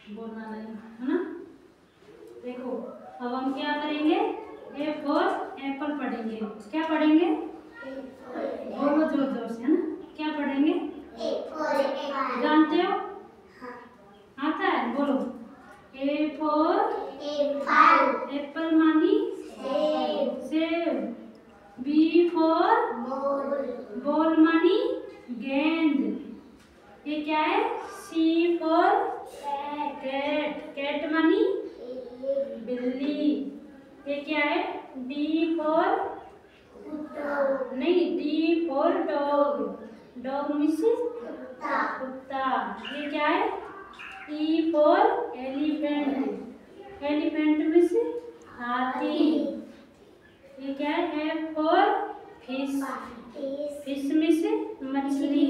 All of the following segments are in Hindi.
बोलना नहीं है ना। देखो अब हम क्या करेंगे, ए फॉर एप्पल पढ़ेंगे। क्या पढ़ेंगे, बोलो जोर जोर से, है ना। क्या पढ़ेंगे, जानते हो, आता है, बोलो। ए फॉर एप्पल मानी सेब, बी फॉर बॉल मानी गेंद। ये क्या है, सी फॉर कैट मानी बिल्ली। ये क्या है, डी फॉर नहीं, डी फॉर डॉग मीन्स कुत्ता। ये क्या है, ई फॉर एलिफेंट मीन्स हाथी। ये क्या है, एफ फॉर फिश मीन्स मछली।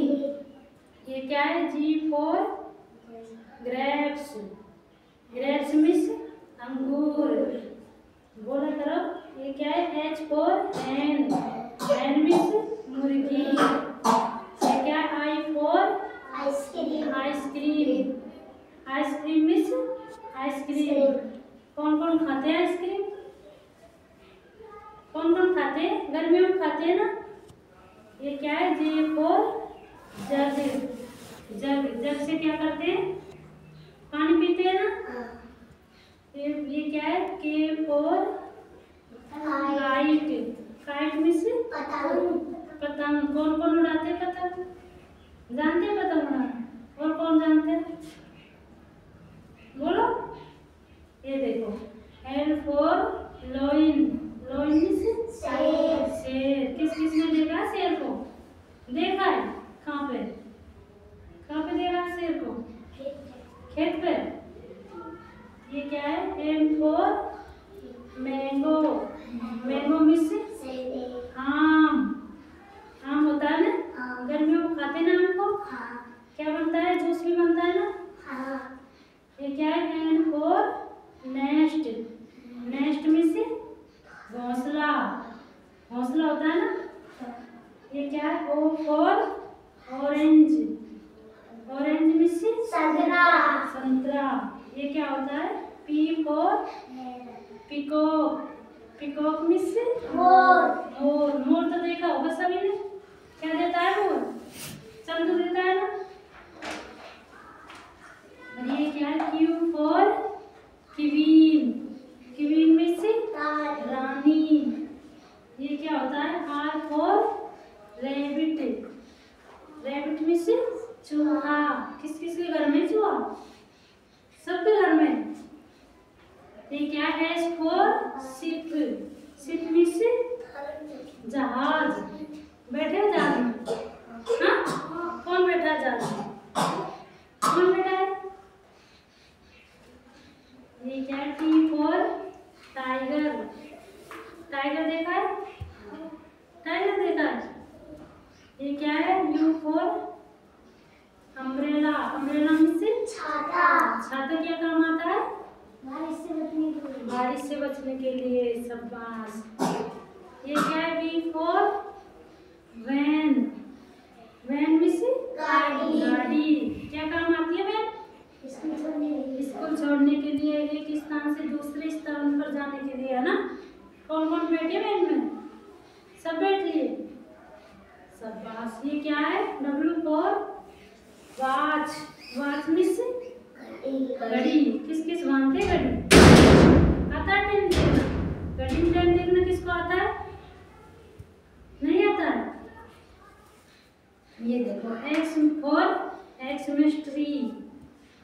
ये क्या है, जी फॉर ग्रेप्स मीन्स अंगूर। बोला करो। ये क्या है, एच फॉर हैन मीन्स मुर्गी। ये क्या है, I for ice cream means ice cream. कौन कौन खाते हैं आइसक्रीम, कौन कौन खाते हैं, गर्मियों में खाते हैं ना। ये क्या है, जे फॉर जग से क्या करते हैं, पानी पीते हैं ना। ये क्या है, के फॉर काइट मीन्स पतंग। कौन कौन उड़ाते हैं पतंग, जानते हैं पतंग उड़ाना, और कौन जानते हैं, बोलो। ये देखो, एल फॉर लोइन मीन्स शेर। किस किस ने देखा शेर को, देखा है, कहाँ पे देखा शेर को, खेत पे। ये क्या है, एम फॉर मैंगो मीन्स आम होता है ना, गर्मियों में खाते ना आम को। क्या बनता है, जूस भी बनता है ना। ये क्या है, एन फॉर नेस्ट मीन्स घोंसला होता है ना। ये क्या है, ओ फॉर ऑरेंज मीन्स संतरा। ये क्या होता है, P for peacock means more तो देखा होगा सभी ने। क्या देता है मोर, चंदू देता है ना। और ये क्या है, क्यू फॉर क्वीन मीन्स रानी। ये क्या होता है, आर फॉर रैबिट मीन्स चूहा। किस किस के घर में चूहा, सबके घर में। ये क्या है, एस फॉर शिप मीन्स जहाज। बैठे हो जहाज में, हाँ, कौन बैठा है जहाज में, कौन बैठा है। ये क्या है, टी फॉर टाइगर देखा है, ये क्या है, यू फॉर अम्ब्रेला मीन्स छाता। क्या काम आता है, बारिश से बचने के लिए, शाबाश। ये क्या है, वी फॉर वैन मीन्स गाड़ी। क्या काम आती है वैन, स्कूल छोड़ने के लिए, एक स्थान से दूसरे स्थान पर जाने के लिए, है ना। कौन कौन बैठे वैन में, सब बैठ लिए, शाबाश। ये क्या है, डब्ल्यू फॉर वॉच मीन्स घड़ी। किस किस बांधते घड़ी, आता है टाइम देखना, घड़ी में टाइम देखना किसको आता है, नहीं आता है। ये देखो, एक्स मीन्स ट्री,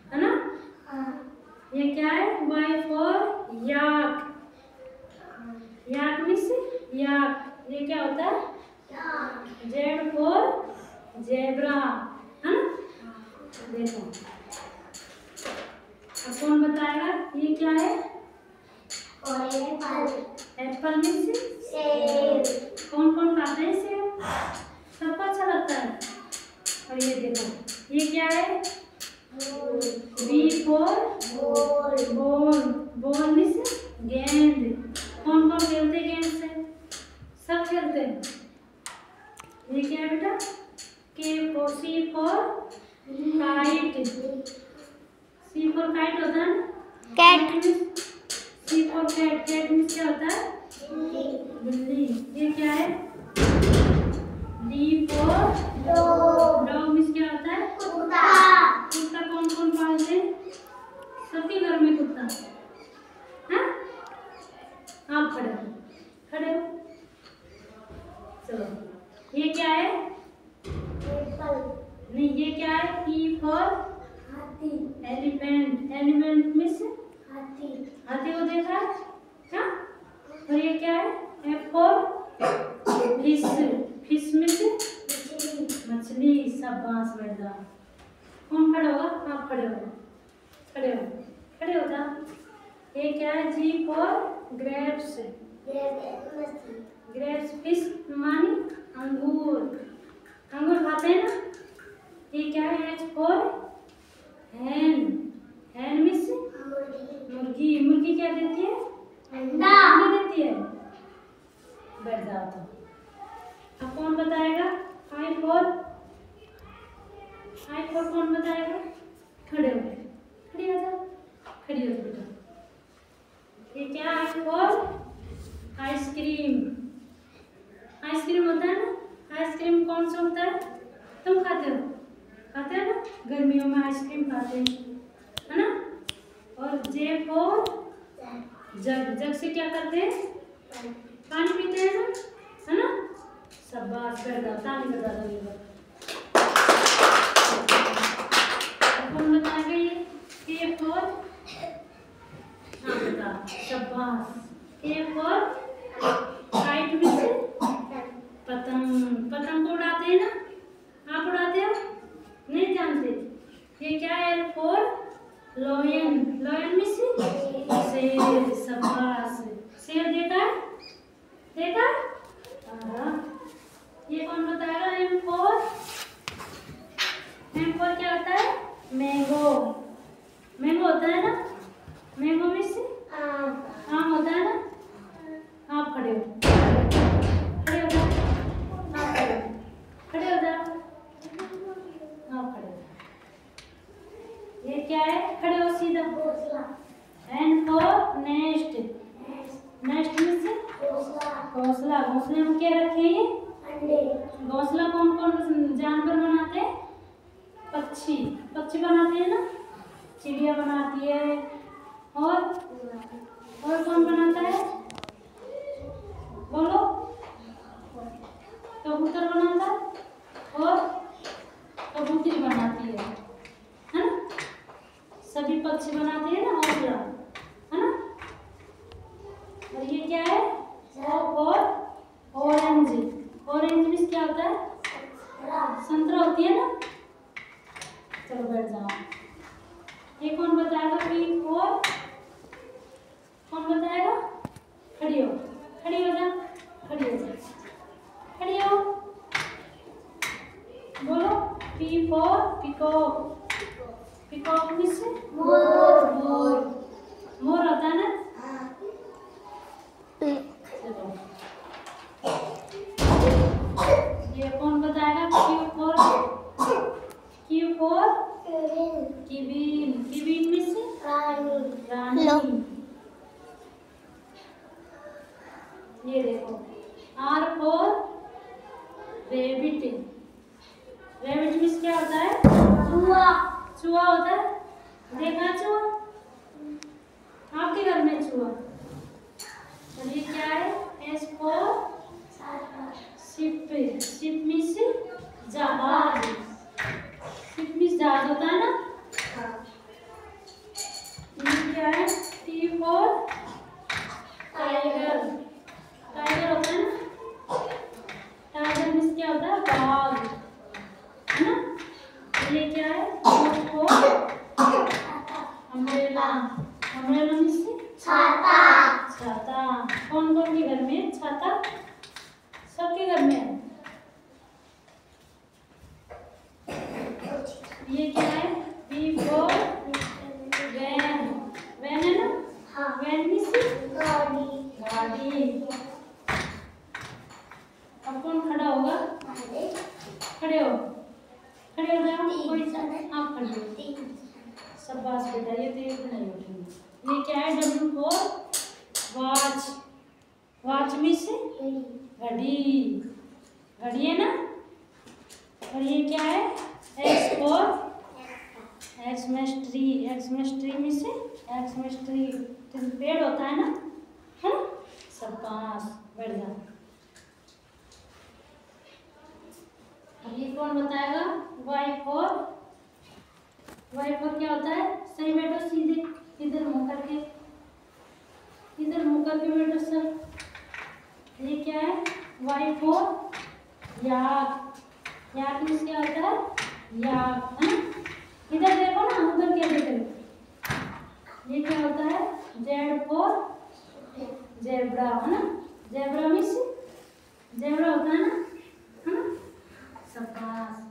है ना। ये क्या है, वाई फॉर याक मीन्स याक। ये क्या होता है, जेड फॉर जेब्रा, है ना। देखो अब कौन बताएगा, ये क्या है, एप्पल मीन्स सेब। कौन कौन खाते हैं सेब, सबको अच्छा लगता है। और ये देखो, ये क्या है, बी फॉर बॉल मीन्स गेंद। कौन कौन खेलते गेंद से, सब खेलते हैं। ये क्या है बेटा, C for kite for kite होता है ना, cat. C for cat, cat means क्या होता है? बिल्ली। ये क्या है? डी फॉर डॉग मीन्स क्या होता है? कुत्ता। कुत्ता कौन कौन पालते हैं? सबके घर में कुत्ता। हाँ, आप खड़े हो, खड़े हो। चलो, ये क्या है? नहीं, ये क्या है? ई फॉर हाथी। एलिफेंट, एलिफेंट मीन्स हाथी। हाथी को देखा है? हाँ? और ये क्या है? F for fish, fish means मछली। शाबाश बेटा। कौन खड़ा होगा? आप खड़े हो, खड़े हो, खड़े हो जा। ये क्या है? जी फॉर ग्रेप्स, ग्रेप्स फिश मानी अंगूर, अंगूर खाते हैं ना। ये क्या है? H for hen, Hahn means मुर्गी, मुर्गी क्या देती है? अंडा। अंडा देती है। बैठ जाओ तो। अब कौन बताएगा? आई फॉर, आई फॉर कौन बताएगा? खड़े हो, खड़ी हो जाओ, खड़ी हो बेटा। ये क्या है? आई फॉर आइसक्रीम, आइसक्रीम होता है ना। आइसक्रीम कौन सा होता है? तुम खाते हो, खाते हो ना, गर्मियों में आइसक्रीम खाते हैं, है ना। और जे फॉर जग, जग से क्या करते हैं? पानी पीते हैं ना, है ना। शाबाश, कर दो, ताली बजा दो। ये कौन बताएगा? ये के फॉर, हाँ बता, शाबाश। के फॉर काइट मीन्स पतंग, पतंग को उड़ाते हैं ना। आप उड़ाते हो? नहीं जानते। ये क्या है? L for lion, lion means शेर। शाबाश, शेर देखा है? देखा है? हाँ। ये कौन बताएगा? एम फॉर, एम फॉर क्या होता है? मैंगो, मैंगो होता है ना। मैंगो मीन्स आम होता है ना। आप खड़े हो, खड़े हो जाओ, आप खड़े हो, खड़े हो जाओ, आप खड़े हो। ये क्या है? खड़े हो सीधा। N for nest, nest means घोंसला, घोंसले में क्या रखे हैं? अंडे। घोंसला कौन कौन जानवर बनाते हैं? पक्षी, पक्षी बनाते हैं ना। चिड़िया बनाती है, और कौन बनाता है? बोलो। कबूतर बनाता है, और कबूतरी बनाती है ना। सभी पक्षी बनाते हैं ना घोंसला, है ना। और ये क्या है? और ऑरेंज, ऑरेंज मीन्स क्या होता है? संतरा होती है ना। चलो बैठ जाओ। ये कौन बताएगा? पी फॉर, कौन बताएगा? खड़ी हो, खड़ी हो जा, खड़ी हो जा, खड़ी हो। बोलो। P for peacock, peacock means मोर। मोर, मोर होता है ना। चलो, ये कौन बताएगा? Q for, Q for queen, queen means रानी। ये देखो। R for rabbit, rabbit means क्या होता है? चूहा। चूहा होता है। देखा चूहा? आपके घर में चूहा। और ये क्या है? S for ship, ship means जहाज, शिप मीन्स जहाज होता है ना। ये क्या है? टी फॉर टाइगर, टाइगर होता है ना। टाइगर मीन्स क्या होता है? बाघ, है ना। ये क्या है? अम्ब्रेला, अम्ब्रेला मीन्स छाता। छाता। कौन कौन के घर में छाता? सबके घर में है। ये क्या है? वी फॉर वैन, वैन है ना। हाँ, वैन मीन्स गाड़ी। गाड़ी। अब कौन खड़ा होगा? खड़े हो, खड़े हो जाओ। कोई आप खड़े हो। शाबाश बेटा। ये जाएगी तो ये भी नहीं उठेंगे। ये क्या है? W for watch. Watch means घड़ी, घड़ी है ना। और ये क्या है? X for Xmas tree. Xmas tree means Xmas tree पेड़ होता है ना सब पास बैठ जा। अब ये कौन बताएगा? वाई फॉर क्या होता है? सही बैठो, सीधे इधर मुंह करके, इधर मुंह करके बैठो सर। ये क्या है? Y for yak. Yak means क्या होता है? याक है। इधर देखो ना, उधर क्या देख रहे? ये क्या होता है? जेड फॉर जेब्रा है ना। जेब्रा मीन्स जेब्रा होता है ना, शाबाश।